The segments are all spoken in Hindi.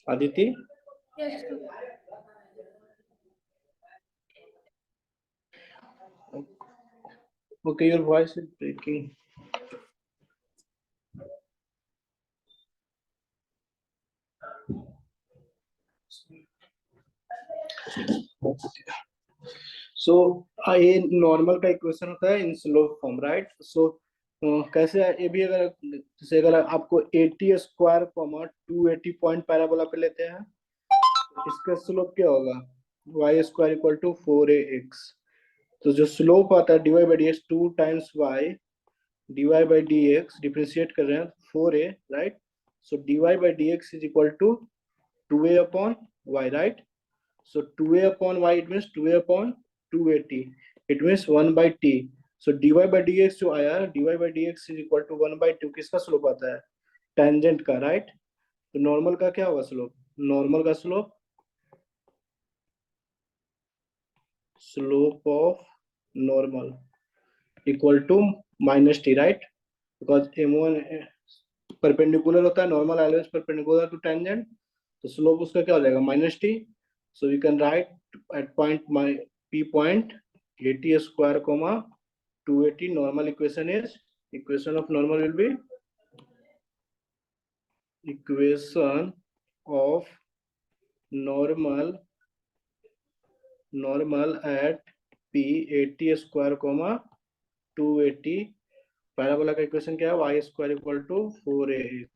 Aditi? Yes, sir. Okay, your voice is breaking. सो ये नॉर्मल का इक्वेशन होता है इन स्लोप फॉर्म, राइट? सो कैसे ये भी, अगर जैसे अगर आपको 80 स्क्वायर कॉमा 280 पॉइंट पैराबोला पे लेते हैं, इसका स्लोप क्या होगा? Y square equal to 4ax। तो जो स्लोप आता है dy by d x 2 times y dy by d x, differentiate कर रहे हैं 4a, right? So dy by d x is equal to 2a upon y, right? So 2a upon y, it means 2a upon 280. It means 1 by t. So dy by dx जो आया, dy by dx is equal to 1 by 2 किसका स्लोप आता है? टेंजेंट का, राइट? तो नॉर्मल का क्या होगा स्लोप? नॉर्मल का slope of normal equal to minus t, right? Because m1 perpendicular होता है, normal always perpendicular to tangent, तो स्लोप उसका क्या हो जाएगा? Minus t. So we can write at point P point 80 square comma 280 normal equation is, equation of normal will be equation of normal at P 80 square comma 280. Parabola का इक्वेशन क्या है? y square equal to 4ax.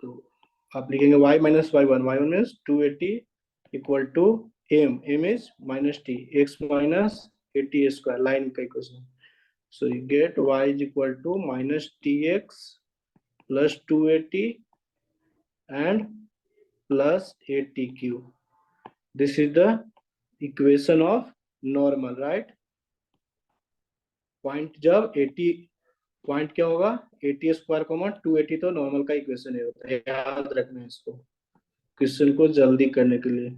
तो आप लिखेंगे y minus y1 means 280 equal to m is minus t, x minus 80 square, line का equation. So you get y is equal to minus tx plus 280 and plus 80 cube. This is the equation of normal, right? Point जब 80, पॉइंट क्या होगा? 80 स्क्वायर कॉमा 280, तो नॉर्मल का इक्वेशन ये होता है. याद रखना है इसको क्वेश्चन को जल्दी करने के लिए.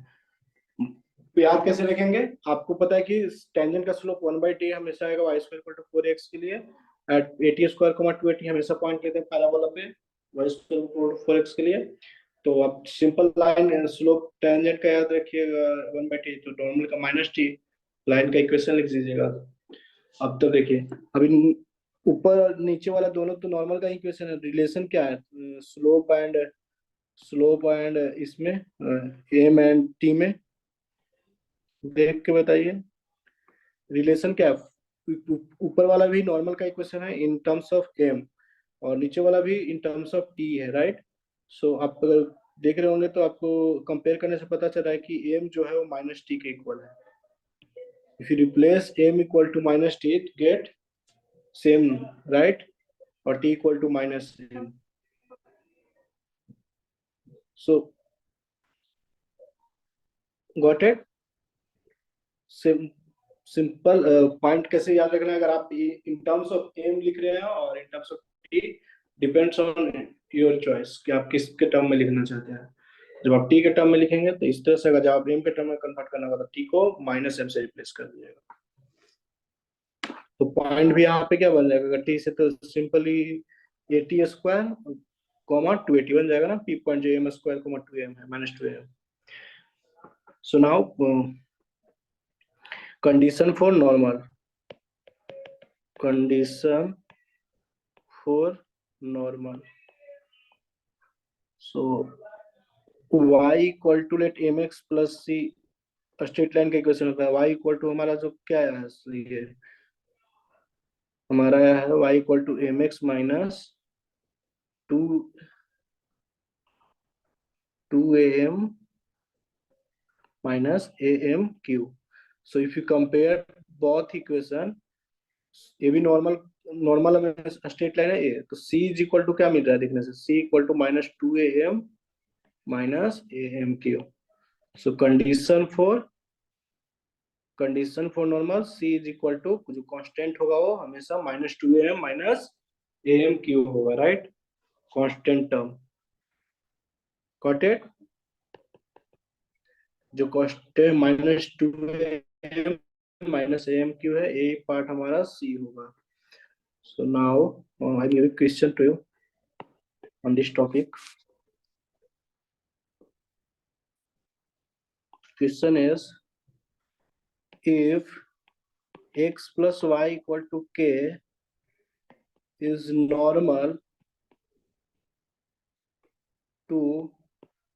याद कैसे रखेंगे? आपको पता है कि टेंजेंट का स्लोप 1 बाई टी हमेशा आएगा y square equal to 4x के लिए. एट 80 स्क्वायर कॉमा 280 हमेशा पॉइंट लेते हैं पैराबोला पे y square equal to 4x के लिए. तो आप सिंपल लाइन स्लोप टेंजेंट का याद रखिएगा 1 बाई टी, तो नॉर्मल का माइनस टी, लाइन का इक्वेशन लिख दीजिएगा. अब तो देखिए, अभी ऊपर नीचे वाला दोनों तो नॉर्मल का इक्वेशन है. रिलेशन क्या है स्लोप एंड इसमें एम एंड टी में? देख के बताइए रिलेशन क्या है. ऊपर वाला भी नॉर्मल का इक्वेशन है इन टर्म्स ऑफ एम, और नीचे वाला भी इन टर्म्स ऑफ टी है, राइट? सो आप अगर देख रहे होंगे तो आपको कंपेयर करने से पता चल रहा है कि एम जो है वो माइनस टी के इक्वल है. If you replace m equal to minus t, get same, right? और t equal to minus m. So got it? Simple point कैसे याद रखना है? अगर आप इन टर्म्स ऑफ एम लिख रहे हैं और इन terms of T, depends on your choice कि आप किसके टर्म में लिखना चाहते हैं. जब आप टी के टर्म में लिखेंगे तो इस तरह से, अगर जब आप एम के टर्म में कन्वर्ट करना होगा तो टी को माइनस एम से रिप्लेस कर दीजिएगा. तो पॉइंट भी यहाँ पे क्या बन जाएगा? अगर टी से तो सिंपली 80 स्क्वायर कॉमा 280 बन जाएगा ना. पी पॉइंट जो एम स्क्वायर कॉमा 2m है minus 2m. So now condition for normal so y equal to let mx plus c, straight line का इक्वेशन होता है. y इक्वल टू हमारा जो क्या है, ये हमारा है y equal to mx minus 2am minus am cube. So if you compare both equation, ये भी नॉर्मल में स्ट्रेट लाइन है ये, तो c इज इक्वल टू क्या मिल रहा है देखने से? c equal to minus 2am minus am cube. So condition for normal c is equal to, जो कांस्टेंट होगा वो हमेशा minus 2am minus am cube होगा, right? Constant term. Got it? जो constant minus 2am minus am cube है, ये पार्ट हमारा c होगा. So now I give a question to you on this topic. question is, if x plus y equal to k is normal to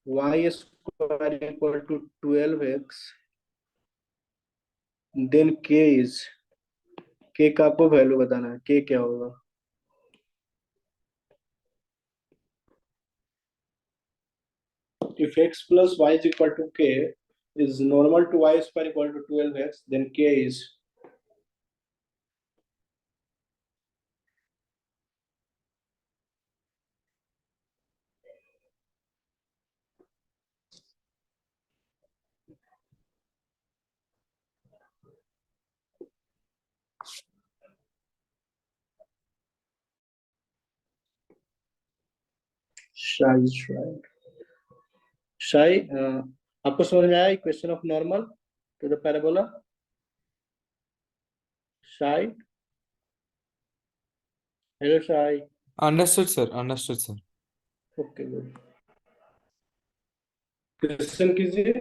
y square equal to 12x, then k is, k का आपको वैल्यू बताना है, k क्या होगा। If x plus y is equal to k is normal to y square equal to 12x, then k is, शाई शाई शाई आपको समझ में आया equation of normal to the parabola? Shai, hello Shai. Understood, sir. Understood, sir. Okay good, question कीजिए।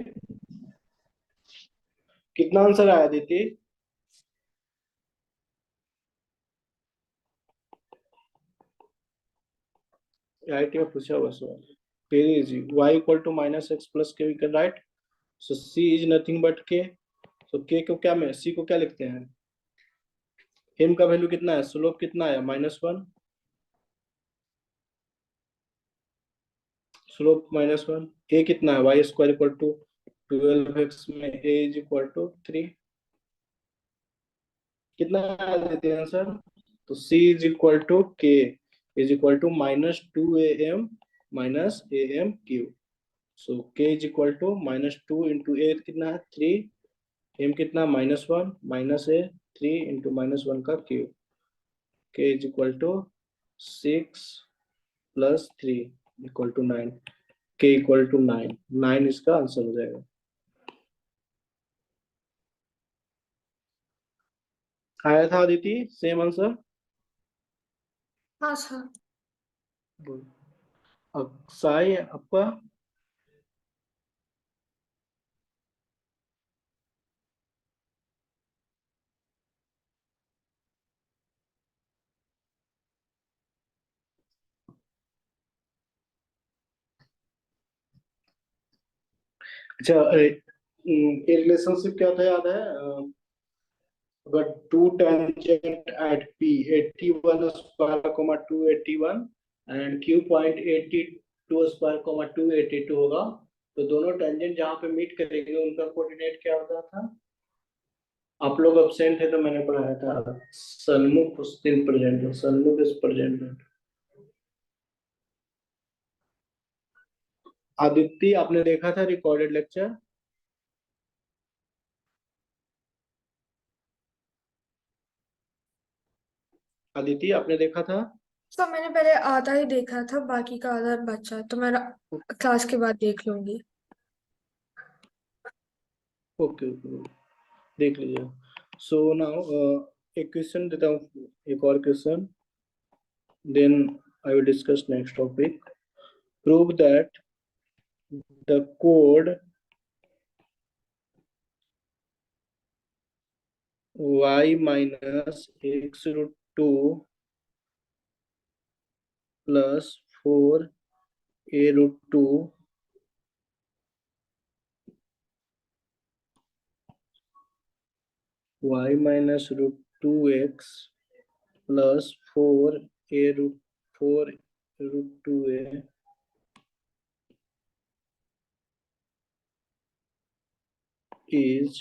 कितना आंसर आया दीदी? आईटी में पूछा हुआ सवाल। Very easy, y equal to minus x plus k, we can write. So c is nothing but k। So k को क्या, में c को क्या लिखते हैं, m का वैल्यू कितना है, स्लोप कितना है, -1, स्लोप -1। a कितना है, y square equal to 12x में a इज इक्वल टू 3। कितना देते हैं आंसर? तो c is equal to k is equal to -2am minus am cube. So k is equal to -2 into a कितना है 3, m कितना -1 माइनस a 3 इंटू -1 का cube. k is equal to 6 plus 3 equal to 9। k equal to 9, 9 इसका आंसर हो जाएगा। आया था अदिति सेम आंसर? हाँ सर। अब साई आपका? अच्छा, ये रिलेशनशिप क्या था याद है? अगर two tangent at P 81 square comma 281 and Q point 82 square comma 282 होगा, तो दोनों टेंजेंट जहाँ पे मीट करेंगे उनका कोऑर्डिनेट क्या होता था? आप लोग अब्सेंट थे तो मैंने पढ़ाया था। सन्मुख उस दिन प्रेजेंट है, सन्मुख इज प्रेजेंट। आदित्य आपने देखा था रिकॉर्डेड लेक्चर? आदित्य आपने देखा था? सर मैंने पहले आधा ही देखा था, बाकी का आधा बचा, तो मैं क्लास के बाद देख लूंगी। ओके ओके, देख लीजिए। सो नाउ एक क्वेश्चन देता हूँ, एक और question, then I will discuss next topic. Prove that the कोड y minus X root 2 plus 4a root 2 y minus root 2x plus 4a root 2a is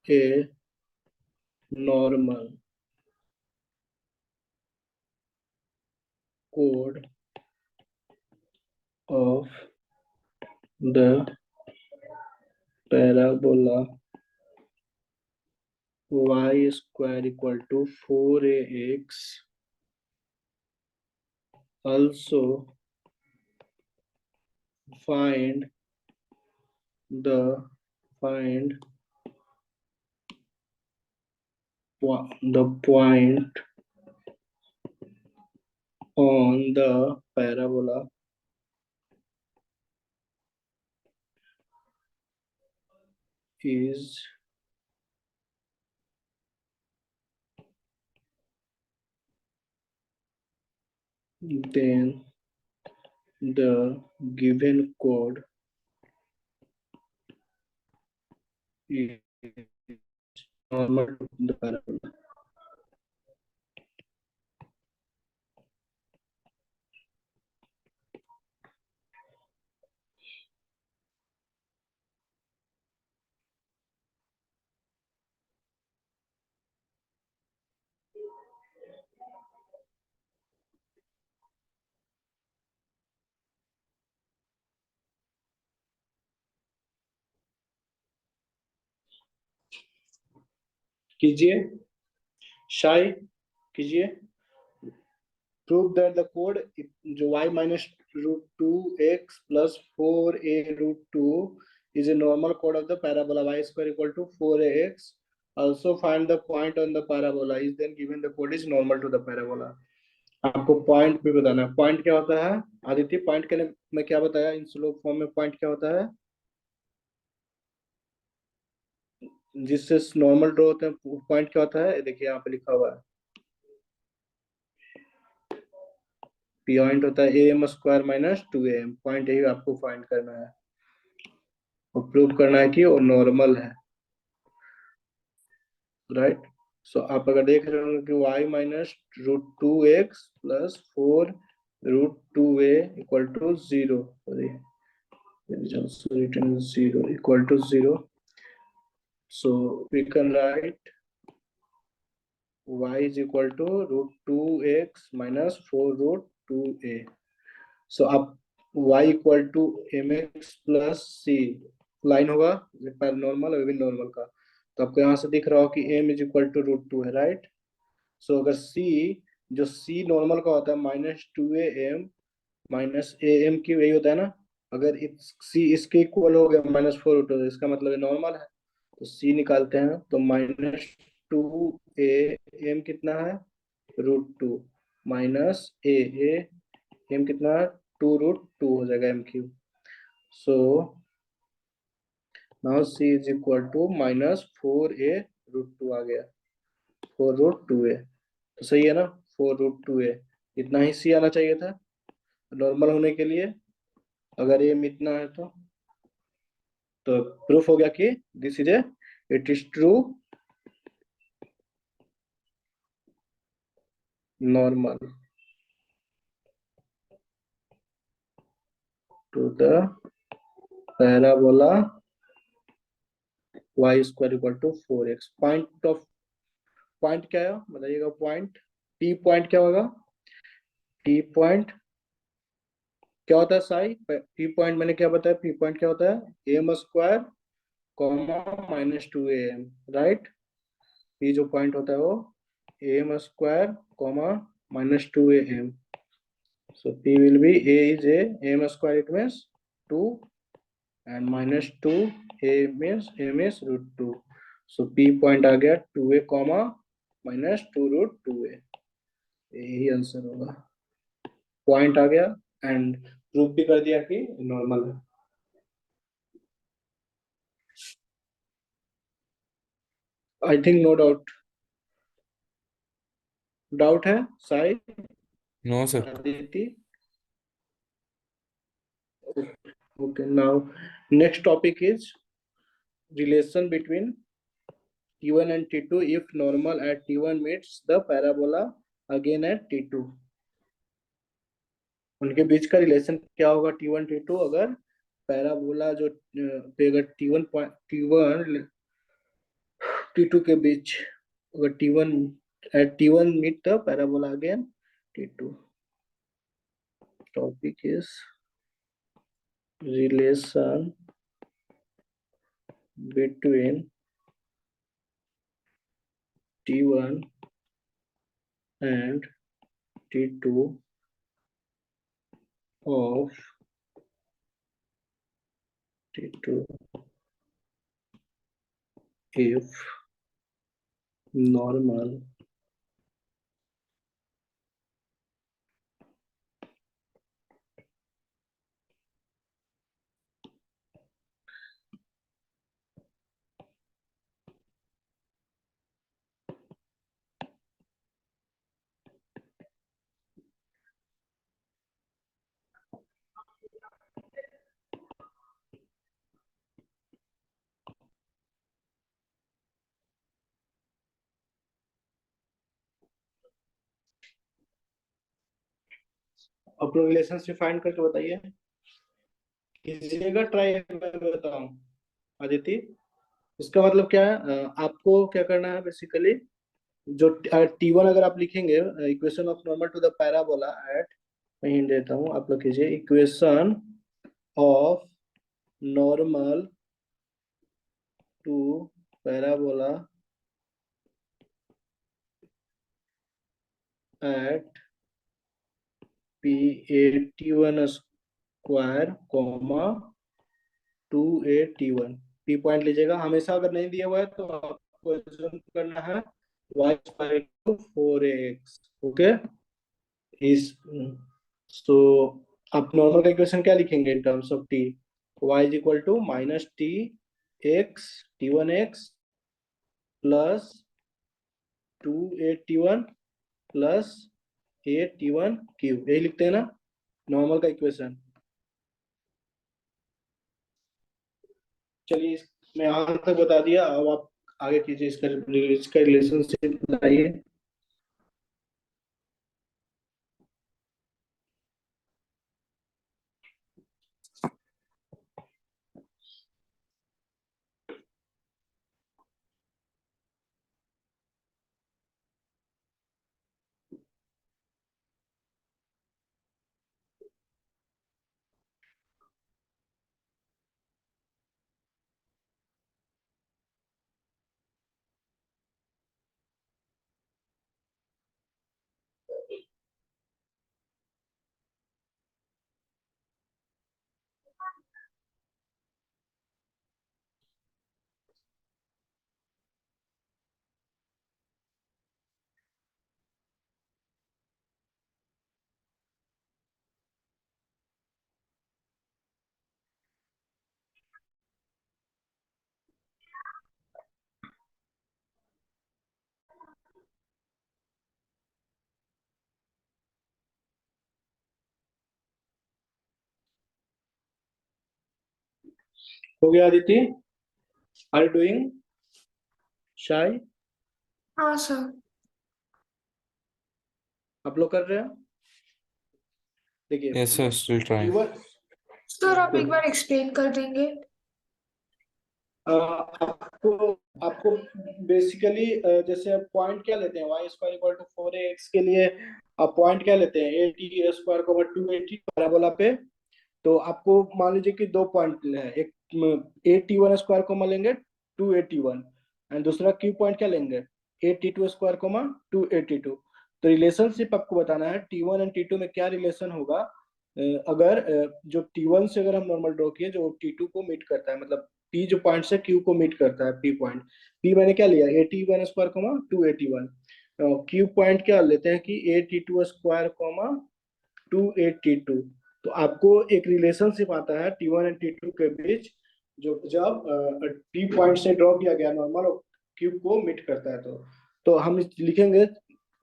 a normal code of the parabola y square equal to 4ax. Also find the point on the parabola is then the given code is normal to the parabola. कीजिए, शाय कीजिए। प्रूव दैट द कोड जो y minus root two x plus four a root two is a normal code of the parabola y square equal to 4ax. Also find the point on the parabola is then given the code is normal to the parabola. आपको पॉइंट भी बताना है। पॉइंट क्या होता है आदित्य? पॉइंट के लिए मैं क्या बताया इन स्लोप फॉर्म में? पॉइंट क्या होता है? जिससे नॉर्मल ड्रॉ होते हैं पॉइंट क्या होता है? देखिए यहाँ पे लिखा हुआ है, पॉइंट होता है am square minus 2am। Point यही आपको फाइंड करना है और प्रूव करना है कि वो नॉर्मल है, राइट। सो आप अगर देख रहे होंगे कि y minus root two x plus four root two a equal to zero, sorry written 0 equal to 0. So we can write y is equal to root 2x minus 4 root 2a. So अब y equal to mx plus c line होगा नॉर्मल और नॉर्मल का, तो आपको यहाँ से दिख रहा हो कि m is equal to root two है, राइट। सो अगर c जो c नॉर्मल का होता है minus two a m minus a m की वही होता है ना, अगर c इसके इक्वल हो गया माइनस फोर रूट टू, इसका मतलब नॉर्मल है। तो c निकालते हैं तो माइनस टू ए एम कितना है? Root two minus a m कितना है? टू रूट टू हो जाएगा m cube. So now c is equal to minus four a root two आ गया, फोर रूट टू ए। तो सही है ना, फोर रूट टू ए इतना ही c आना चाहिए था नॉर्मल होने के लिए, अगर एम इतना है तो प्रूफ हो गया कि this is a it is true normal to the parabola y square equal to 4x. Point of point क्या है बताइएगा? पॉइंट टी पॉइंट क्या होगा? टी पॉइंट क्या होता है साई? पी पॉइंट मैंने क्या बताया? पी पॉइंट क्या होता है? M square comma minus two a m, right. P जो पॉइंट होता है वो m square comma minus two a m. So P will be A is A, m square it means 2 and minus 2 A means m is root 2. So P point आ गया 2A comma minus 2 root 2A, यही आंसर होगा। पॉइंट आ गया एंड प्रूफ भी कर दिया कि नॉर्मल है। I think no doubt. Doubt है Sai? No, sir. Aditya? Okay, now next topic is relation between T1 and T2 if normal at T1 meets the parabola again at T2। उनके बीच का रिलेशन क्या होगा T1 T2 अगर पैराबोला जो पे अगर T1 T2 के बीच अगर T1 at T1 meet the parabola again T2। topic is relation between T1 and T2 of T2 if normal अपना रिलेशनशिप फाइंड करके बताइए, कीजिएगा ट्राई, मैं बताऊं आदिति। इसका मतलब क्या है, आपको क्या करना है बेसिकली, जो T1 अगर आप लिखेंगे, equation of normal to the parabola at, मैं हिंट देता हूँ, आप लोग कीजिए equation of normal to parabola at P81 square comma 2A T1, P point लीजिएगा हमेशा, अगर नहीं दिया हुआ है तो आपको assume करना है y स्क्वायर 4ax, ओके। इस सो आप नॉर्मल का इक्वेशन क्या लिखेंगे in terms of t, y is equal to minus t x T1x plus 2A T1 plus A T1 cube, यही लिखते हैं ना नॉर्मल का इक्वेशन। चलिए मैं यहाँ तक बता दिया, अब आप आगे कीजिए, इसका रिलेशनशिप बताइए। हो गया आदिति, आर यू डूइंग शाय, हाँ सर। आप लोग कर रहे हैं, देखिए Yes, sir. Still trying. T1 sir आप एक गुड। बार एक्सप्लेन कर देंगे? आपको आपको बेसिकली जैसे आप पॉइंट क्या लेते हैं, Y square equal to 4ax के लिए आप पॉइंट क्या लेते हैं, ए स्क्वायर को 280 पैराबोला पे। तो आपको मान लीजिए कि दो पॉइंट है, एक A T1 स्क्वायर को लेंगे 281, एंड दूसरा क्यू पॉइंट क्या लेंगे A T2 स्क्वायर कोमा 282। तो रिलेशनशिप आपको बताना है T1 एंड T2 में क्या रिलेशन होगा, अगर जो T1 से अगर हम नॉर्मल ड्रॉ किए जो T2 को मीट करता है, मतलब P जो पॉइंट से Q को मीट करता है, P पॉइंट, P मैंने क्या लिया A T1 square comma 281, Q point क्या लेते हैं कि A T2 स्क्वायर कोमा 282। तो आपको एक रिलेशनशिप आता है T1 एंड T2 के बीच, जो जब P पॉइंट से ड्रॉ किया गया नॉर्मल क्यूब को मीट करता है, तो हम लिखेंगे,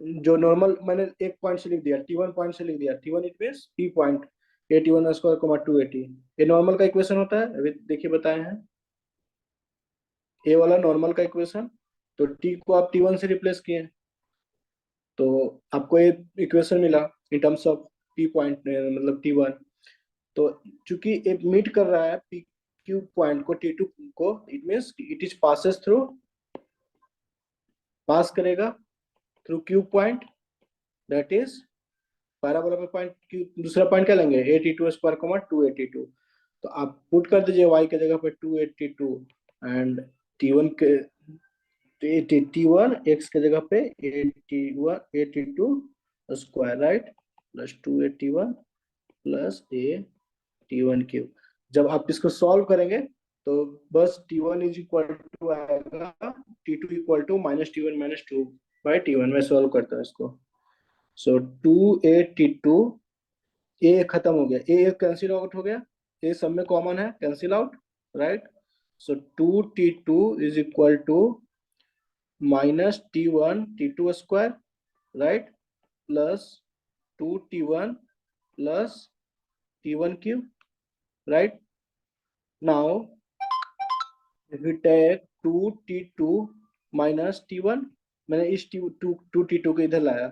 जो नॉर्मल मैंने एक पॉइंट से लिख दिया, T1 पॉइंट से लिख दिया, T1 it means P point A T1 square comma 280, ये नॉर्मल का इक्वेशन होता है, अभी देखिए बताए हैं, ए वाला नॉर्मल का इक्वेशन। तो T को आप T1 से रिप्लेस किए, तो आपको ये इक्वेशन मिला इन टर्म्स ऑफ P पॉइंट, मतलब T1। तो चूंकि ये मीट कर रहा है पी क्यू पॉइंट को T2 को, it means it is passes through, pass करेगा through Q point, that is parabola पे पॉइंट क्यू, दूसरा पॉइंट क्या लेंगे A T2 स्क्वायर कोमा 282। तो आप पुट कर दीजिए y के जगह पे 282 एंड T1 के T1 x के जगह पे A T2 square, right, plus 281 plus A T1 cube. जब आप इसको सॉल्व करेंगे तो बस T1 इज इक्वल टू आएगा T2 equal to minus T1 minus 2 by T1। मैं सॉल्व करता हूँ इसको। सो 2A T2, ए खत्म हो गया, ए कैंसिल आउट हो गया, ए सब में कॉमन है, cancel out, right. So 2T2 is equal to minus T1 square, right, plus 2T1 plus T1 cube, right? Now, if we take 2T2 minus T1, मैंने इस T2 को इधर लाया,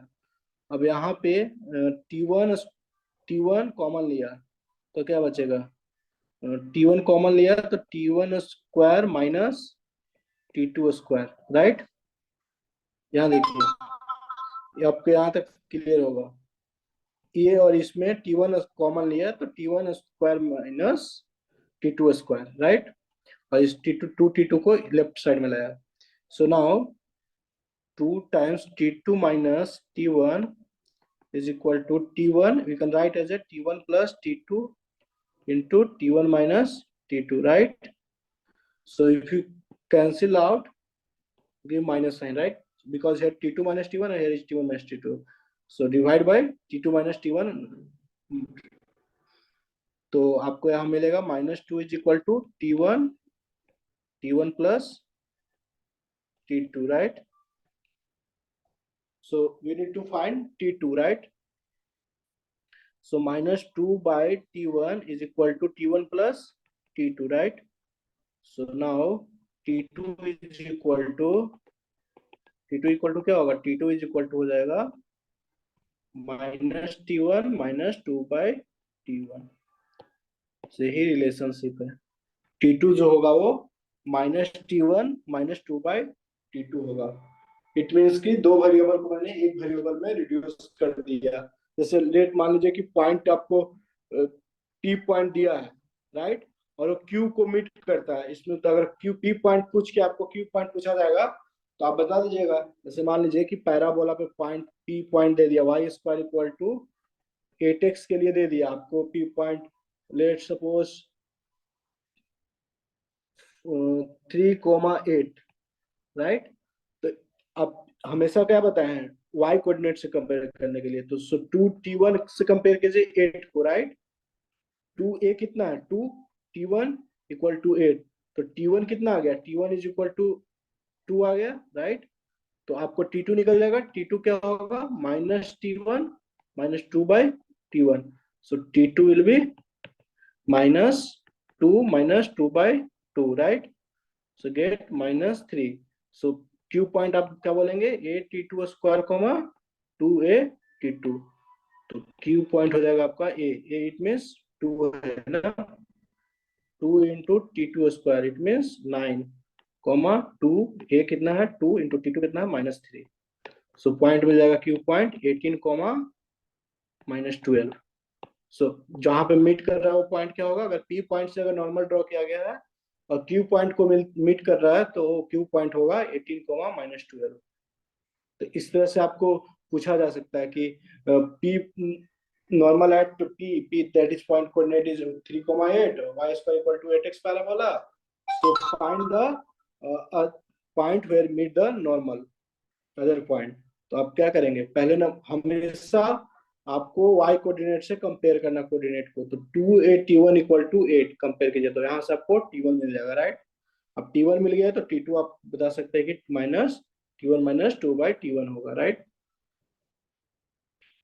अब यहाँ पे T1 T1 कॉमन लिया तो क्या बचेगा, T1 कॉमन लिया तो T1 square minus T2 square, right. यहाँ देखिए, ये आपके यहाँ तक क्लियर होगा। ये और इसमें T1 कॉमन लिया तो T1 square minus T2 square, right. और इस T2 को लेफ्ट साइड में लाया। So now 2 times T2 minus T1 is equal to T1, we can write as a T1 plus T2 into T1 minus T2, right? So if you cancel out, give minus sign, right? Because here T2 minus T1 and here is T1 minus T2. So divide by T2 minus T1. तो आपको यहाँ मिलेगा -2 is equal to T1 plus T2, right? So we need to find T2, right? So -2 by T1 is equal to T1 plus T2, right? So now T2 is equal to क्या होगा, T2 is equal to हो जाएगा -T1 -2 by T1 से ही रिलेशनशिप है। T2 जो होगा वो -T1 -2 by T2 होगा। इट मीन्स कि दो वेरिएबल को मैंने एक वेरिएबल में रिड्यूस कर दिया। जैसे लेट मान लीजिए कि पॉइंट आपको P पॉइंट दिया है, राइट, और वो Q को मीट करता है इसमें, तो अगर Q P पॉइंट पूछ के आपको Q पॉइंट पूछा जाएगा तो आप बता दीजिएगा। जैसे मान लीजिए कि पैराबोला पे पॉइंट P पॉइंट दे दिया, y square equal to 8x के लिए दे दिया आपको P point, let suppose 3,8, right. तो आप हमेशा क्या बताए हैं, y कोऑर्डिनेट से कंपेयर करने के लिए, तो 2T1 से कंपेयर कीजिए 8 को, राइट। 2a कितना है, 2 T1 इक्वल टू 8, तो T1 कितना आ गया, T1 इज इक्वल टू 2 आ गया, राइट। तो आपको T2 निकल जाएगा, T2 क्या होगा, -T1 -2 by T1, so T2 will be -2 -2 by 2, right. So gate -3। So Q point आप क्या बोलेंगे, a T2 square comma 2a T2, तो Q पॉइंट हो जाएगा आपका a इट मीन्स 2 है ना, 2 into T2 square it means 9 comma 2, a कितना है 2 इंटू T2 कितना है -3, सो पॉइंट मिल जाएगा Q पॉइंट 18 कॉमा -12। सो जहां पे मीट कर रहा है वो पॉइंट क्या होगा, अगर P पॉइंट से अगर नॉर्मल ड्रॉ किया गया है और Q पॉइंट को मीट कर रहा है तो Q पॉइंट होगा 18 कॉमा -12। तो इस तरह से आपको पूछा जा सकता है कि P normal at P that is point coordinate is 3,8, y square equal to 8x parabola. So find the point where meet the normal other point. तो आप क्या करेंगे, पहले ना हमेशा आपको y कोऑर्डिनेट से कंपेयर करना कोऑर्डिनेट को, तो 2a T1 equal to 8 compare कीजिए तो यहाँ से आपको T1 मिल जाएगा, राइट। अब T1 मिल गया तो T2 आप बता सकते हैं कि -T1 -2 by T1 होगा, राइट।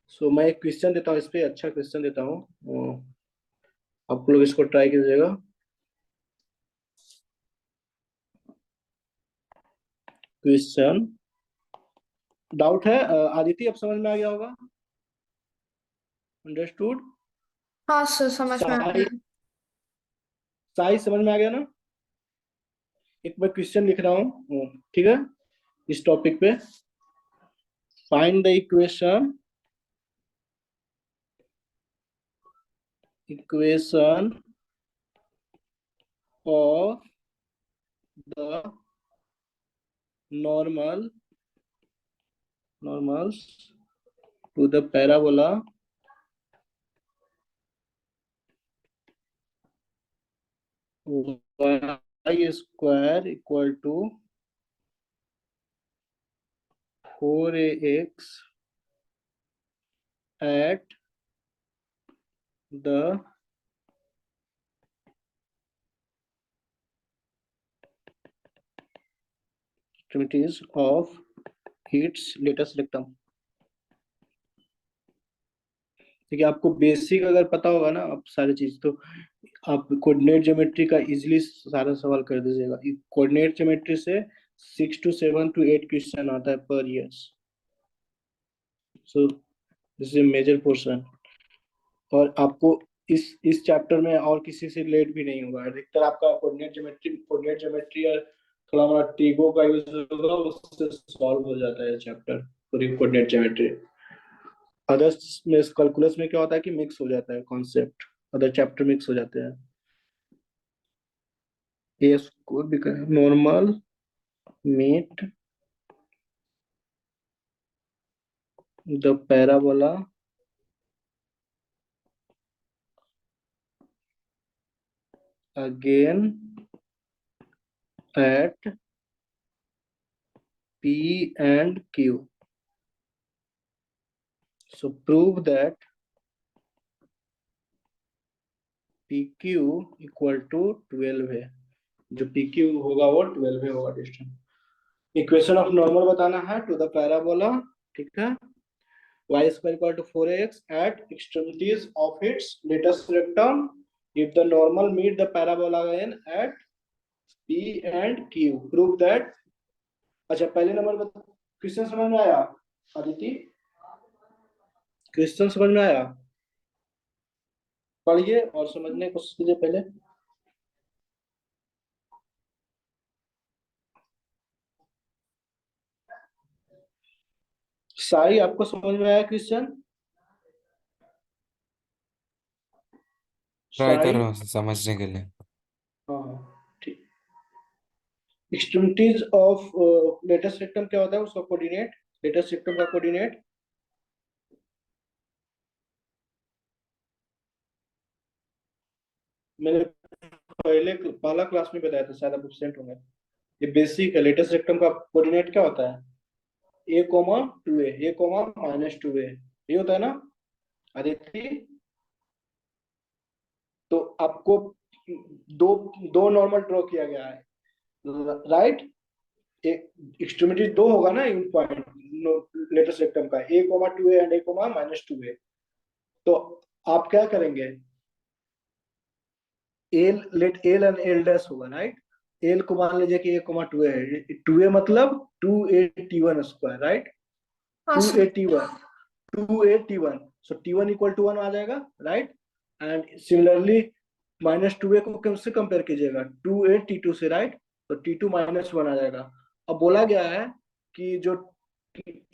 सो मैं एक क्वेश्चन देता हूँ, इस पे अच्छा क्वेश्चन देता हूँ, आप लोग इसको ट्राई कीजिएगा। क्वेश्चन डाउट है आदित्य, अब समझ में आ गया होगा, अंडरस्टूड। हाँ सर, समझ में आ गया। साई समझ में आ गया ना। एक मैं क्वेश्चन लिख रहा हूँ, ठीक है, इस टॉपिक पे। Find the equation of the normals to the parabola y square equal to 4ax at the extremities of its latest rectum। ठीक है, आपको बेसिक अगर पता होगा ना आप सारी चीज, तो आप कोऑर्डिनेट ज्योमेट्री का इजीली सारा सवाल कर दीजिएगा। कोऑर्डिनेट ज्योमेट्री से 6 to 7 to 8 क्वेश्चन आता है per year, so this is major portion. और आपको इस चैप्टर में और किसी से रिलेट भी नहीं होगा। अधिकतर आपका कोऑर्डिनेट ज्योमेट्री और थोड़ा मोड़ा ट्रिगो का यूज होगा, उससे सॉल्व हो जाता है चैप्टर पूरी कोऑर्डिनेट ज्योमेट्री। अदर्स में कैलकुलस में क्या होता है कि मिक्स हो जाता है कॉन्सेप्ट, अदर चैप्टर मिक्स हो जाते हैं। ये स्कोर भी normal meet the parabola again at P and Q. So prove that PQ equal to 12 है। जो PQ होगा वो 12 होगा डिस्टेंस। इक्वेशन ऑफ नॉर्मल बताना है टू द पैराबोला, ठीक है। y square equal to 4x at extremities of its latest rectum if the normal meet the parabola again at P and Q. Prove that। अच्छा पहले नंबर में क्वेश्चन समझ में आया अदिति? क्वेश्चन समझ में आया? पढ़िए और समझने की कोशिश कीजिए पहले। साई आपको समझ में आया क्वेश्चन? ट्राई कर साई? रहा हूँ समझने के लिए। हाँ ठीक। एक्सट्रीमिटीज ऑफ लेटेस्ट रेक्टम क्या होता है उसका कोऑर्डिनेट? लेटेस्ट रेक्टम का कोऑर्डिनेट मैंने पहला क्लास में बताया था, शायद आप एब्सेंट होंगे। ये बेसिक है। लेटेस्ट रेक्टम का कोऑर्डिनेट क्या होता है? A comma 2a, A comma -2a, ये होता है ना आदित्य? तो आपको दो दो नॉर्मल ड्रॉ किया गया है, राइट? एक एक्सट्रीमिटी दो होगा ना इन पॉइंट लेटेस्ट रेक्टम का, a comma 2a and a comma -2a। तो आप क्या करेंगे? L let L and L dash होगा, राइट? एल को मान लीजिए कि ए कोमा 2a है, 2a मतलब 2a t1 स्क्वायर, राइट? हाँ two sir. A t one 2a t1, so t1 equal to 1 आ जाएगा, राइट? एंड सिमिलरली -2a को किससे कंपेयर कीजिएगा? 2a t2 से, राइट? तो t2 -1 आ जाएगा। अब बोला गया है कि जो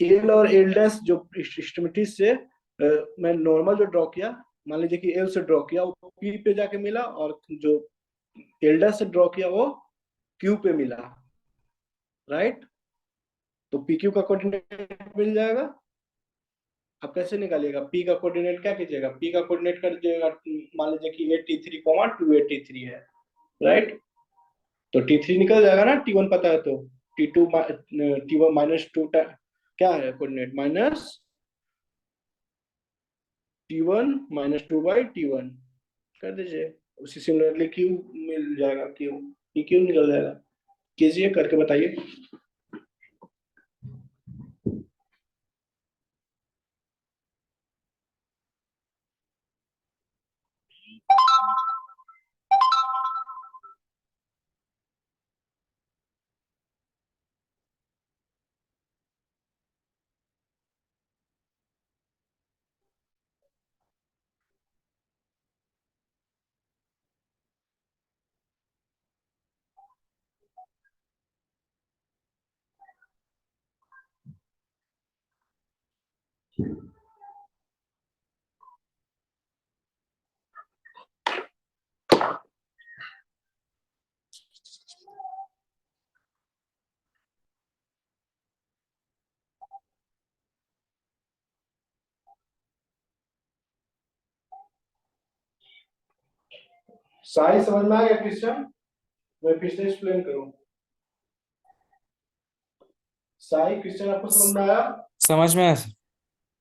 एल और एल डैश जो एक्सट्रीमिटीज से मैं नॉर्मल जो ड्रॉ किया, मान लीजिए कि एल से ड्रॉ किया वो पी पे जाके मिला, और जो एल डैश से ड्रॉ किया वो क्यू पे मिला, राइट? तो पी क्यू का कोऑर्डिनेट मिल जाएगा। अब कैसे निकालिएगा पी का कोऑर्डिनेट? क्या कीजिएगा? पी का कोऑर्डिनेट कर दीजिएगा, मान लीजिए कि 83, 283 है, राइट? तो T3 निकल जाएगा ना, T1 पता है तो। T1 -2 क्या है कोऑर्डिनेट? -T1 -2/T1 कर दीजिए। उसी सिमिलरली Q मिल जाएगा, Q PQ निकल जाएगा। कीजिए, करके बताइए। साई समझ में आ गया क्वेश्चन? मैं फिर से एक्सप्लेन करूं? साई क्वेश्चन आपको समझ में आया? समझ में आया sir,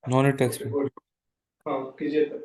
no need to explain. Good. हाँ कीजिए तो।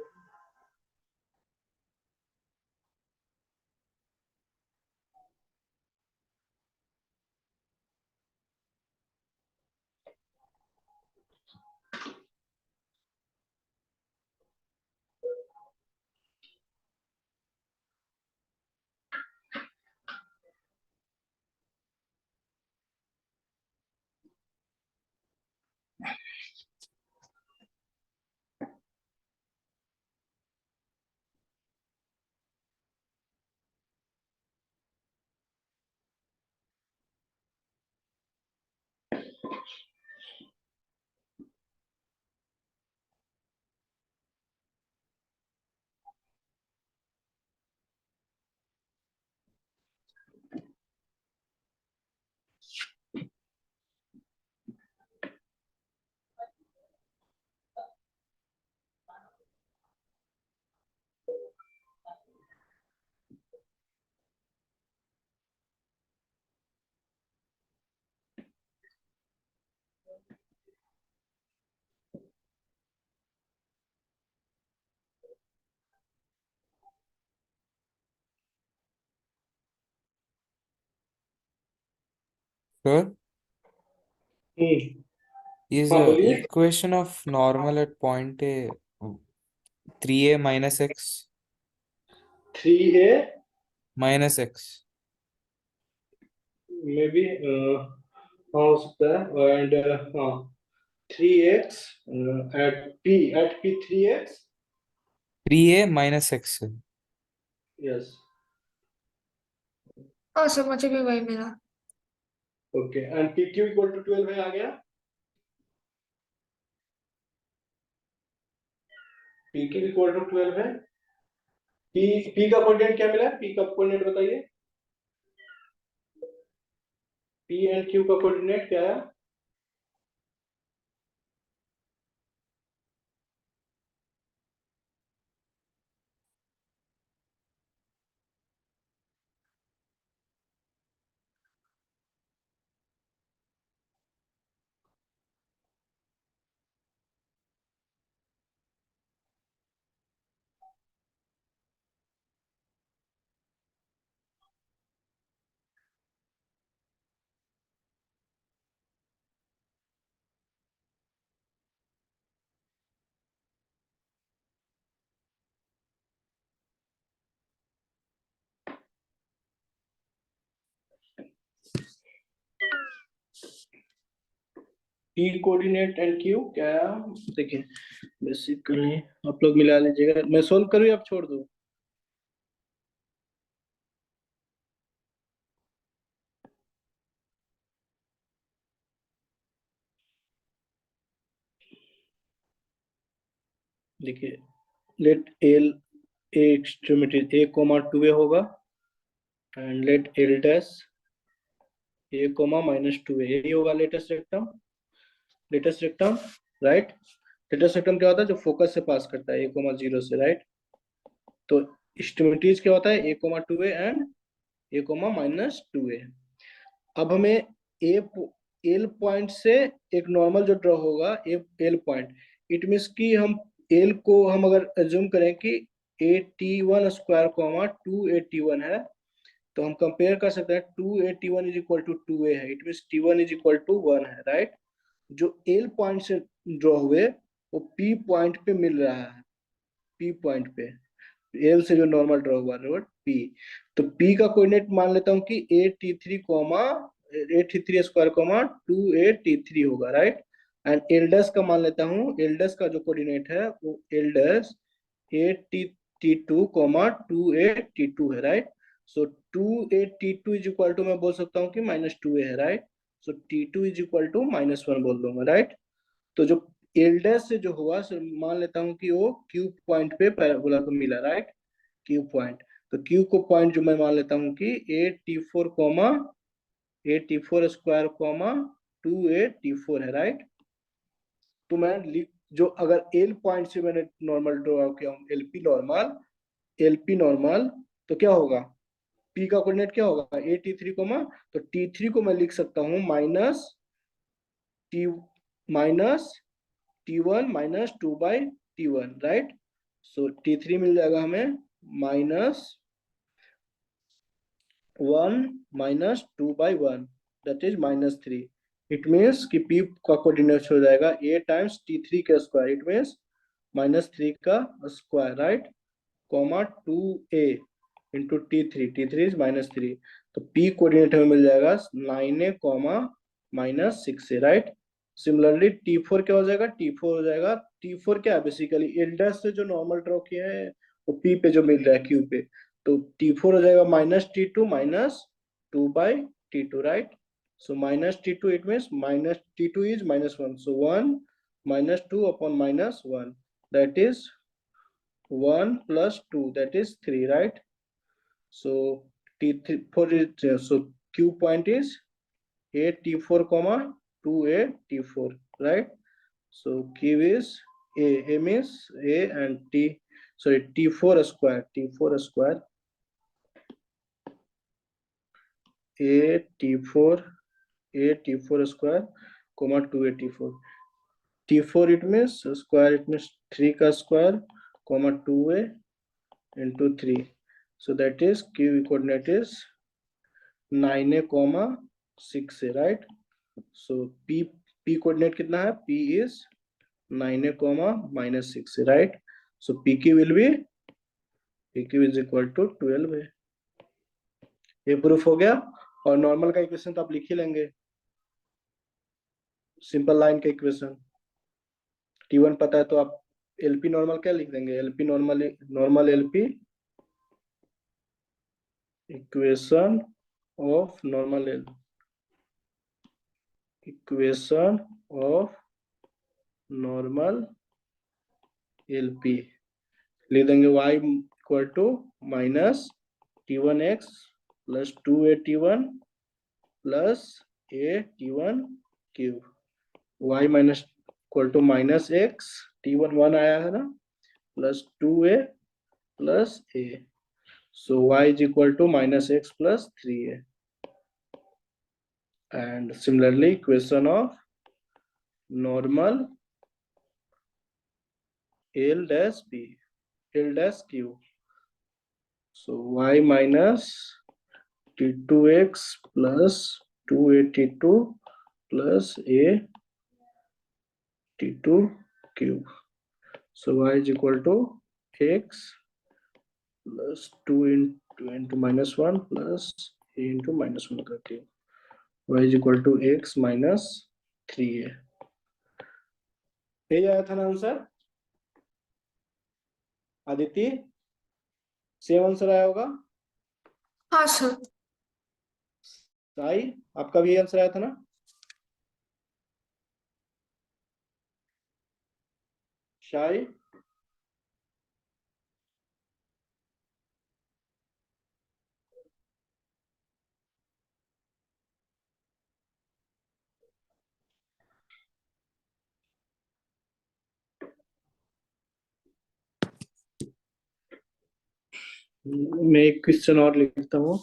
Sure. हम्म। Is हाँ बोलिए। equation of normal at point A 3a minus x 3a minus x. में भी हाँ हो सकता है, एंड हाँ 3x at P 3x। 3a minus x है। यस। हाँ सर मुझे भी वही मिला। Okay, and P Q equal to 12 है, आ गया। पी क्यू इक्वल टू 12 है। पी का कोऑर्डिनेट क्या मिला है? पी का कोऑर्डिनेट बताइए। पी एंड क्यू का कोऑर्डिनेट क्या है? पी कोऑर्डिनेट एंड क्यू क्या है? देखिए बेसिकली आप लोग मिला लीजिएगा, मैं सोल्व करूँ या आप छोड़ दूँ? देखिए let L a extremity a comma 2a होगा, and let L dash a comma minus 2a, यही होगा latus rectum. Latus rectum, right. Latus rectum क्या होता है? जो फोकस से पास करता है, ए कोमा 0 से, राइट। तो एक्सट्रीमिटीज क्या होता है? A comma 2a and a comma minus 2a। अब हमें ए एल पॉइंट से एक नॉर्मल जो ड्रॉ होगा, A L point, it means कि हम एल को हम अगर एज्यूम करें कि 81 स्क्वायर कॉमा 281 है, तो हम कंपेयर कर सकते हैं 281 इज इक्वल टू 2a है, it means t1 is equal to 1 है, राइट। जो एल पॉइंट से ड्रॉ हुए वो पी पॉइंट पे मिल रहा है, पी पॉइंट पे एल से जो नॉर्मल ड्रॉ हुआ रोड पी। तो पी का कोऑर्डिनेट मान लेता हूँ कि A T three comma A T three square comma 2a t3 होगा, राइट। एंड एल्डस का मान लेता हूँ, एल्डस का जो कोऑर्डिनेट है वो एल्डस a t two comma 2a t2 है, right. So 2a t2 is equal to मैं बोल सकता हूँ कि -2a है, right. So t2 is equal to -1 बोल दूंगा, राइट। तो जो एल्डस से जो हुआ सो मान लेता हूँ कि वो क्यू पॉइंट पे पैराबोला को मिला, राइट। क्यू पॉइंट, तो क्यू को पॉइंट जो मैं मान लेता हूँ कि A T four square comma 2a t4 है, राइट। तो मैं लिख जो अगर एल पॉइंट से मैंने नॉर्मल ड्रॉ किया हूँ, एलपी नॉर्मल, तो क्या होगा? पी का कोऑर्डिनेट क्या होगा? ए टी थ्री कोमा, तो टी3 को मैं लिख सकता हूँ टी माइनस टी1 -2/t1, राइट। सो टी3 मिल जाएगा हमें -1 -2/1, दैट इज -3। इट मीन्स कि पी का कोऑर्डिनेट हो जाएगा a टाइम्स t3 का स्क्वायर, इट मीन्स -3 का square, right, comma 2a into T three is -3। तो पी कोऑर्डिनेट हमें मिल जाएगा 9a comma -6a, right. Similarly टी4 क्या हो जाएगा? टी4 हो जाएगा, टी4 क्या है बेसिकली एल डैश से जो नॉर्मल ड्रॉ किया है वो पी पे जो मिल रहा है क्यू पे, तो टी4 हो जाएगा -t2 -2/t2, right. So -t2 it means -t2 is -1, so 1 -2 upon -1, that is 1 plus 2, that is 3, right? So t3 for it, so q point is a t4 comma 2a t4, right? So q is a means a and t, sorry, t4 square a t4 square comma 2a t4, t4 it means square, it means 3 का square comma 2a into 3, so that is q coordinate is 9a comma 6 है, राइट? सो पी कोऑर्डिनेट कितना है? पी इज 9 है कॉमा -6 है, right? So P Q will be P Q is equal to 12 है। ये प्रूफ हो गया। और नॉर्मल का इक्वेशन तो आप लिख ही लेंगे, सिंपल लाइन का इक्वेशन। T1 पता है तो आप एलपी नॉर्मल क्या लिख देंगे? LP normal LP equation of normal LP लिख देंगे। y equal to minus T1x plus 2a T1 plus a T1 cube. y minus equal to -x T1 1 आया है ना, plus 2a plus a। So y is equal to -x plus 3a. And similarly, equation of normal L dash p, L dash q. So y minus t2x plus 2a t2 plus a t2 cube. So y is equal to x plus 2 into -1 plus a into -1 का cube. Y is equal to x minus 3a. यही आया था ना आंसर आदित्य? सेम आंसर आया होगा। हाँ सर। साई, आपका भी आंसर आया था ना? शाई, मैं एक क्वेश्चन और लिखता हूँ।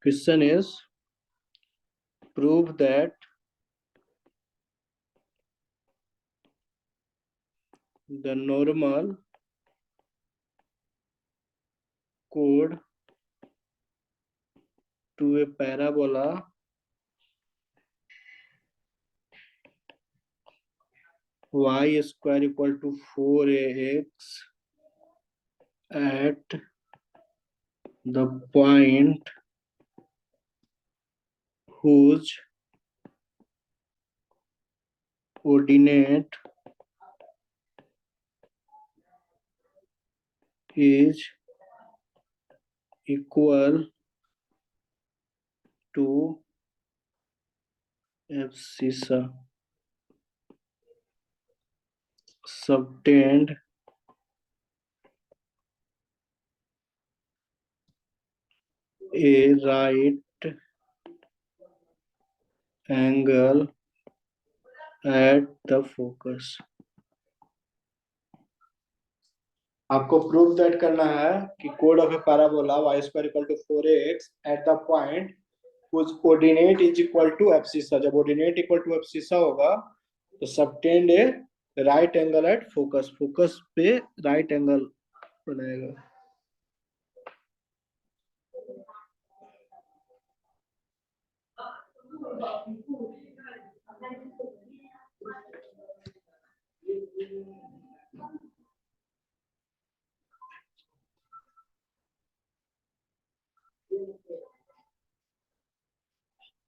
Question is prove that the normal कोड to a parabola y square equal to 4ax at the point whose ordinate is equal to abscissa subtend a right angle at the focus। आपको प्रूव दैट करना है कि कोड of a parabola y square equal to 4ax at the point whose ordinate is equal to abscissa। जब ordinate इक्वल टू abscissa होगा तो subtend a right angle at focus, focus पे राइट एंगल बनाएगा।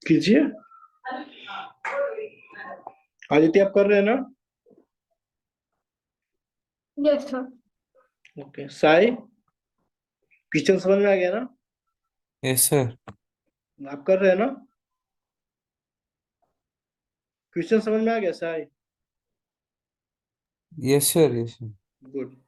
कीजिए। आदित्य आप कर रहे हैं ना? Yes sir. Okay Sai, question समझ में आ गया ना? Yes sir. आप कर रहे हैं ना? क्वेश्चन समझ में आ गया Sai? Yes sir. Yes sir. Good.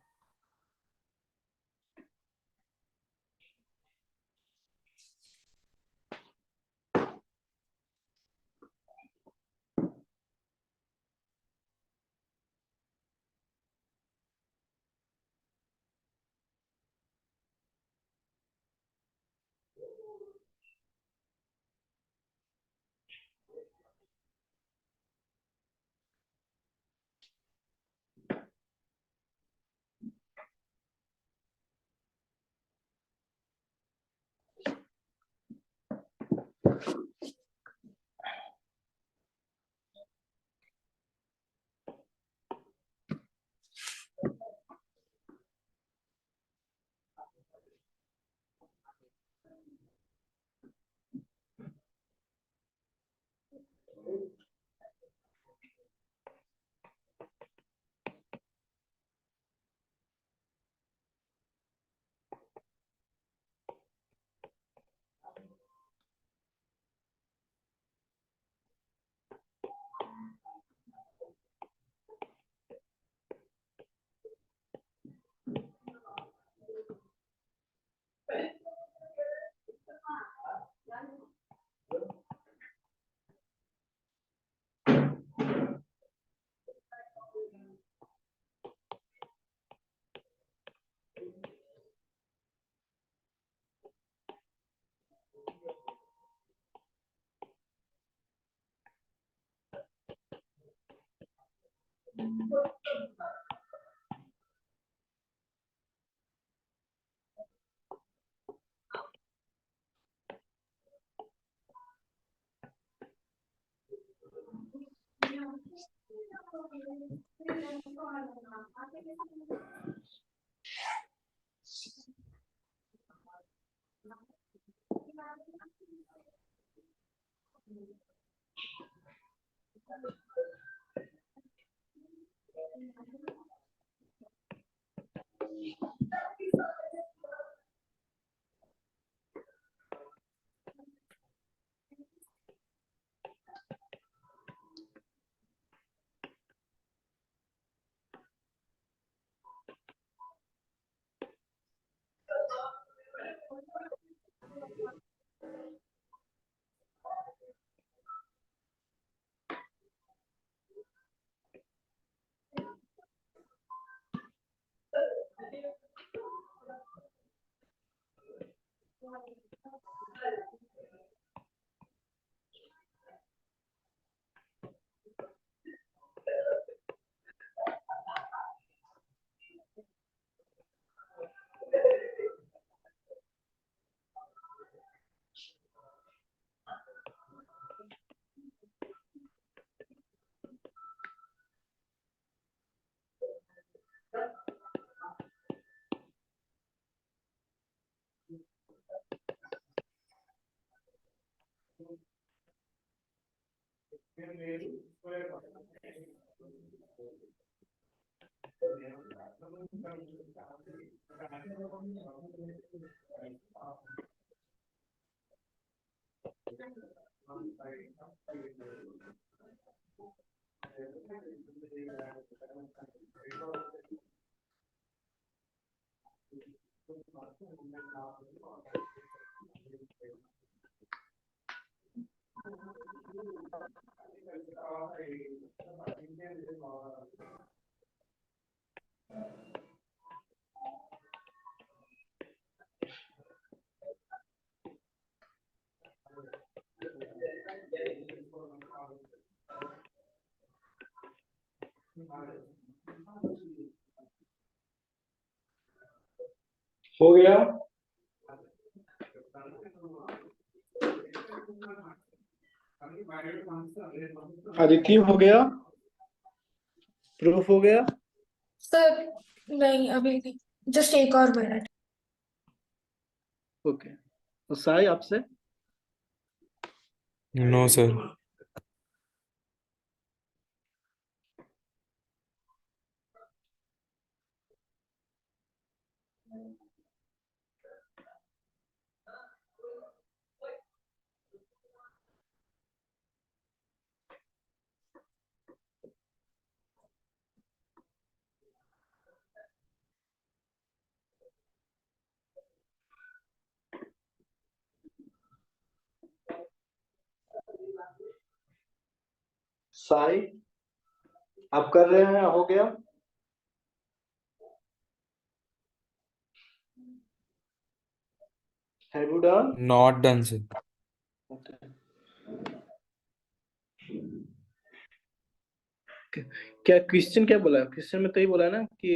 हो गया। अदिति हो गया, प्रूफ हो गया। सर नहीं, अभी नहीं, जस्ट एक और मिनट। ओके, तो साई आपसे। No sir. साई आप कर रहे हैं, हो गया। Have you done? Not done sir. Okay. क्या क्वेश्चन क्या बोला? क्वेश्चन में तो ही बोला ना कि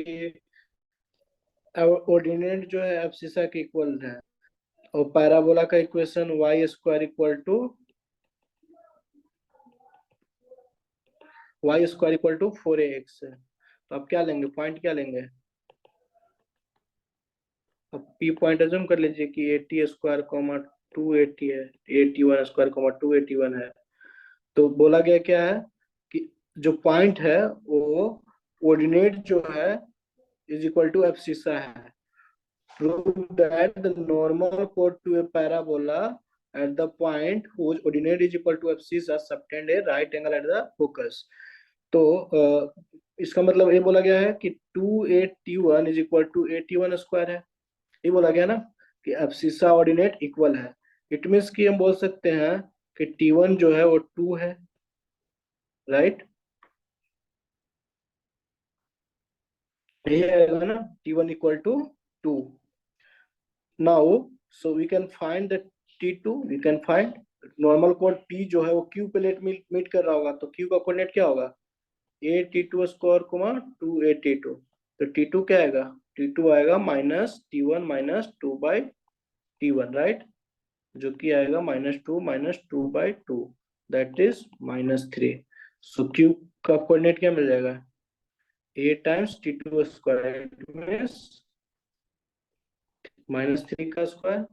ऑर्डिनेट जो है एब्सिसा के इक्वल है, और पैराबोला का equation Y square equal to 4ax है। तो आप क्या लेंगे, पॉइंट क्या लेंगे? अब पी पॉइंट अज्यूम कर लीजिए कि 80 स्क्वायर कॉमा 280 है, 81 स्क्वायर कॉमा 281 है। तो बोला गया क्या है कि जो पॉइंट है वो ऑर्डिनेट जो है इज इक्वल टू एब्सिसा है। Prove that the normal chord to a parabola at the point whose ordinate is equal to abscissa subtend a right angle at the focus। तो इसका मतलब ये बोला गया है कि 281 इज इक्वल टू 81 स्क्वायर है। ये बोला गया ना कि एब्सिसा ऑर्डिनेट इक्वल है। इट मीन्स कि हम बोल सकते हैं कि T1 जो है वो 2 है, राइट? यही आएगा ना, T1 equal to 2। Now so we can find the T2, we can find normal कोड P जो है वो Q पे लेट मीट कर रहा होगा, तो Q का कोऑर्डिनेट क्या होगा? A T2 square comma 2a T2। तो T2 क्या आएगा? T2 आएगा minus T1 minus 2/T1, right? जो कि आएगा -2 minus 2/2, that is -3। So Q का कोऑर्डिनेट क्या मिल जाएगा? A times T2 square means -3 का square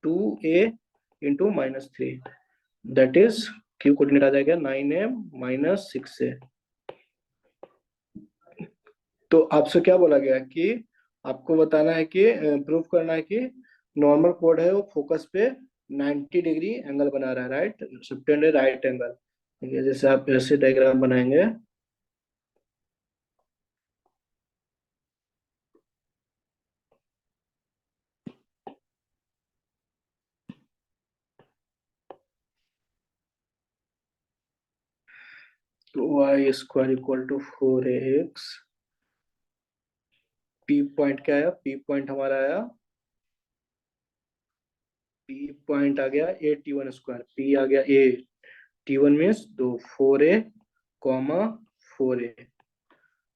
2a into -3, that is Q coordinate आ जाएगा 9a माइनस 6a। तो आपसे क्या बोला गया कि आपको बताना है कि प्रूफ करना है कि नॉर्मल कोड है वो फोकस पे 90 डिग्री एंगल बना रहा है, राइट? सबटेंड है राइट एंगल। ठीक है, जैसे आप ऐसे डायग्राम बनाएंगे। तो Y square equal to 4ax। P point क्या आया? पी पॉइंट हमारा आया, पी पॉइंट आ गया A T1 स्क्वायर। पी आ गया A T1 means 2 4a comma 4a।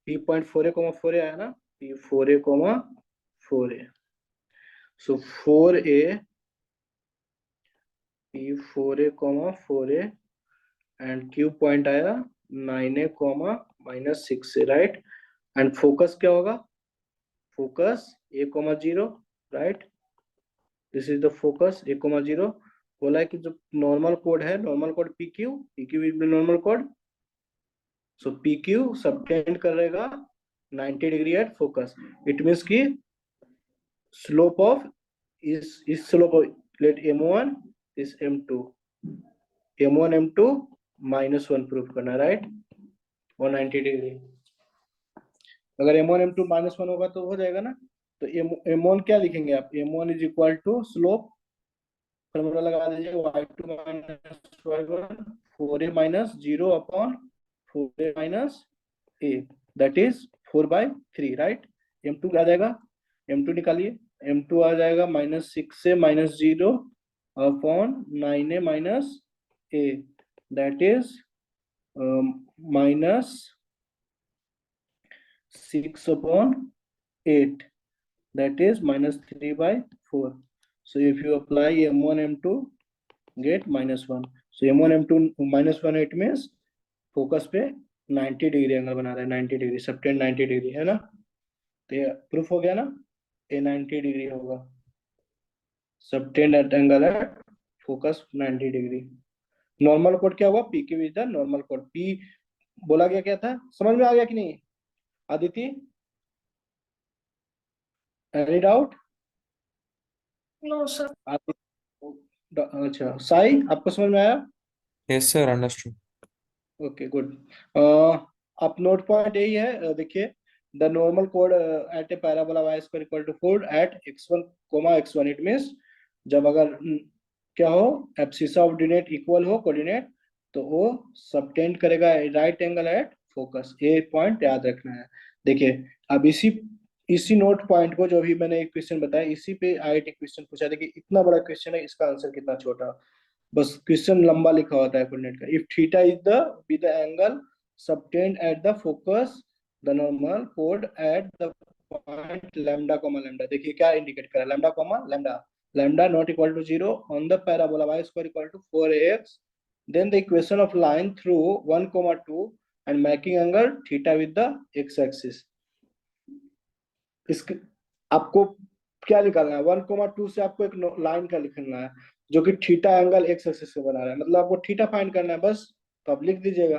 P point 4a comma 4a आया ना, P 4a comma 4a। So 4a P 4a comma 4a and Q point आया 9a comma -6a, right? And focus क्या होगा? Focus A,0, right? This is the focus A,0। बोला है कि जो नॉर्मल कोड है, normal code PQ is the normal code. So PQ subtend करेगा 90 degree at focus. It means कि स्लोप ऑफ इस slope of let M1 is M2, M1 M2 -1 proof करना, राइट? 190 डिग्री। अगर M1 M2 -1 होगा तो हो जाएगा ना। तो M1 क्या लिखेंगे आप? M1 is equal to slope, formula लगा दीजिए, y2 minus y1 4a minus 0 upon 4a minus a, that is 4/3, right? M2 क्या आ जाएगा? M2 निकालिए। M2 आ जाएगा -6a minus 0 upon 9a minus a, that is -6 upon 8, that is -3/4। So if you apply M1 M2 get -1। So M1 M2 -1 it means focus पे 90 डिग्री एंगल बना रहा है, 90 डिग्री सबटेंड 90 डिग्री है ना। तो ये प्रूफ हो गया ना, ये 90 डिग्री होगा, सबटेंड एट एंगल है फोकस 90 डिग्री। नॉर्मल कोड क्या हुआ? P Q is the normal code. P बोला गया क्या था, समझ में आ गया कि नहीं Aditi? Any doubt? No sir. अच्छा साई, आपको समझ में आया? Yes, sir. Understood. Okay good. आप नोट पॉइंट यही है, देखिए द नॉर्मल कोड at a parabola Y square equal to 4 at x1 x1। It means जब अगर क्या हो, एब्सिसा ऑर्डिनेट इक्वल हो कोऑर्डिनेट, तो वो सबटेंड करेगा राइट एंगल एट फोकस। ये पॉइंट याद रखना है। देखिए अब इसी नोट पॉइंट को जो भी मैंने एक क्वेश्चन बताया, इसी पे IIT क्वेश्चन पूछा। देखिए इतना बड़ा क्वेश्चन है, इसका आंसर कितना छोटा। बस क्वेश्चन लंबा लिखा होता है कोऑर्डिनेट का। If theta is the be the angle subtend at the focus the normal कोड eight the point lambda comma lambda. देखिए क्या इंडिकेट कर रहा है, lambda comma lambda. lambda not equal to 0 on the parabola y square equal to 4ax, then the equation of line through 1,2 and making angle theta with the x-axis. इसके आपको क्या निकालना है? 1,2 से आपको एक लाइन का लिखना है जो कि थीटा एंगल एक्स एक्सिस से बना रहा है, मतलब आपको थीटा फाइंड करना है बस, तो आप लिख दीजिएगा।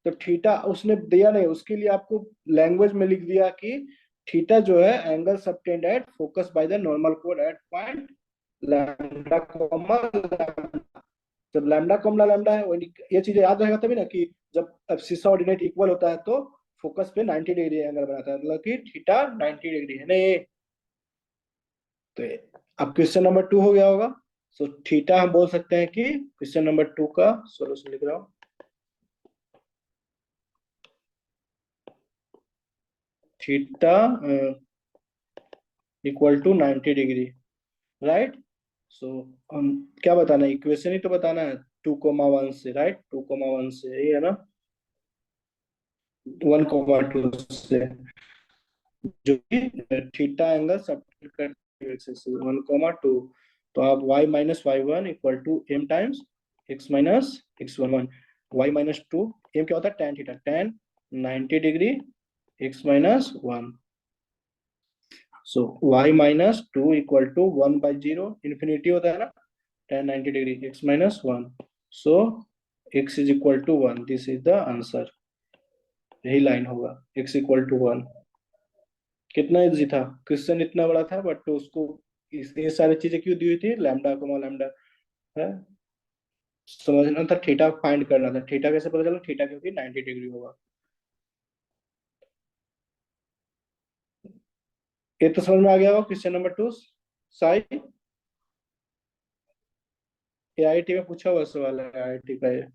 तो थीटा उसने दिया नहीं, उसके लिए आपको लैंग्वेज में लिख दिया कि थीटा जो है angle subtend at focus by the normal कोड at point lambda comma lambda. जब लैम्डा कॉमा लैम्डा है, ये चीजें याद रहेगा तभी ना कि जब एब्सिसा ऑर्डिनेट इक्वल होता है तो फोकस पे 90 डिग्री एंगल बनाता है, मतलब कि थीटा 90 डिग्री है नहीं। तो अब क्वेश्चन नंबर 2 हो गया होगा। सो थीटा हम बोल सकते हैं कि क्वेश्चन नंबर 2 का सॉल्यूशन लिख रहा हूं, theta equal to 90 degree, right. So हम क्या बताना है, इक्वेशन ही तो बताना है 2,1 से, राइट। 2,1 से यही है ना, 1,2 से, जो कि थीटा एंगल सबटेंड 1,2। तो आप y minus y1 equal to m times x minus x11, y minus 2, m क्या होता है tan theta, tan 90 degree x minus 1। So y minus 2 equal to 1/0, infinity होता है ना, tan 90 degree x minus 1। So x is equal to 1, this is the answer, यही लाइन होगा x इक्वल टू 1। कितना इजी था क्वेश्चन, इतना बड़ा था बट उसको ये सारी चीजें क्यों दी हुई थी, लैम्डा कोमा लैम्डा है, समझना था, थीटा फाइंड करना था। थीटा कैसे पता चला, थीटा क्योंकि 90 डिग्री होगा। ये तो समझ में आ गया होगा क्वेश्चन नंबर 2। साई ये आईआईटी में पूछा हुआ सवाल है, आईआईटी का ये।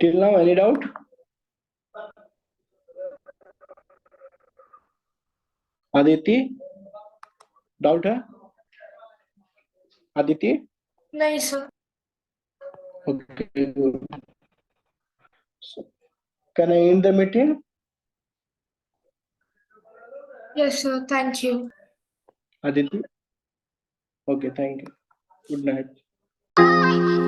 Till now any doubt? Aditi doubt है? आदिति? नहीं sir. Okay, good. So, can I end the meeting? Yes sir, thank you. Aditi? Okay, thank you. Good night.